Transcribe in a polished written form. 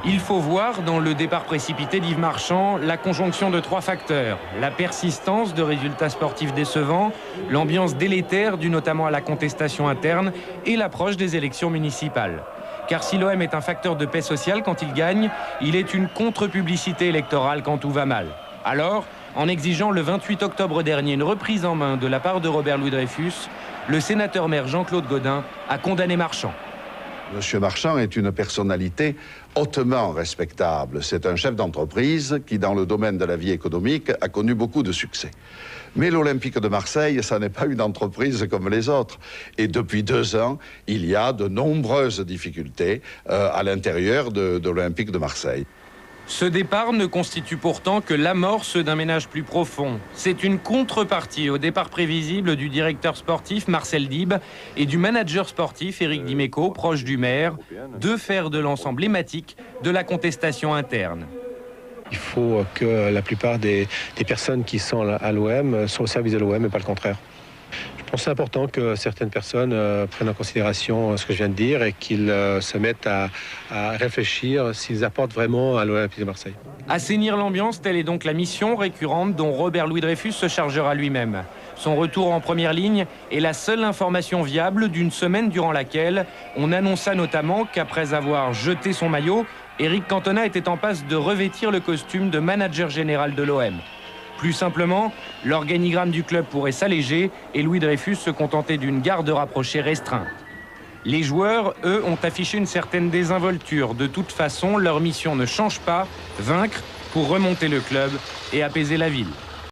Il faut voir dans le départ précipité d'Yves Marchand la conjonction de 3 facteurs. La persistance de résultats sportifs décevants, l'ambiance délétère due notamment à la contestation interne et l'approche des élections municipales. Car si l'OM est un facteur de paix sociale quand il gagne, il est une contre-publicité électorale quand tout va mal. Alors, en exigeant le 28 octobre dernier une reprise en main de la part de Robert Louis Dreyfus, le sénateur-maire Jean-Claude Gaudin a condamné Marchand. Monsieur Marchand est une personnalité hautement respectable. C'est un chef d'entreprise qui, dans le domaine de la vie économique, a connu beaucoup de succès. Mais l'Olympique de Marseille, ça n'est pas une entreprise comme les autres. Et depuis 2 ans, il y a de nombreuses difficultés à l'intérieur de l'Olympique de Marseille. Ce départ ne constitue pourtant que l'amorce d'un ménage plus profond. C'est une contrepartie au départ prévisible du directeur sportif Marcel Dib et du manager sportif Éric Dimeco, proche du maire, 2 fers de lance emblématiques de la contestation interne. Il faut que la plupart des personnes qui sont à l'OM soient au service de l'OM et pas le contraire. Je pense que c'est important que certaines personnes prennent en considération ce que je viens de dire et qu'ils se mettent à réfléchir s'ils apportent vraiment à l'Olympique de Marseille. Assainir l'ambiance, telle est donc la mission récurrente dont Robert Louis Dreyfus se chargera lui-même. Son retour en première ligne est la seule information viable d'une semaine durant laquelle on annonça notamment qu'après avoir jeté son maillot, Éric Cantona était en passe de revêtir le costume de manager général de l'OM. Plus simplement, l'organigramme du club pourrait s'alléger et Louis Dreyfus se contenter d'une garde rapprochée restreinte. Les joueurs, eux, ont affiché une certaine désinvolture. De toute façon, leur mission ne change pas, vaincre pour remonter le club et apaiser la ville.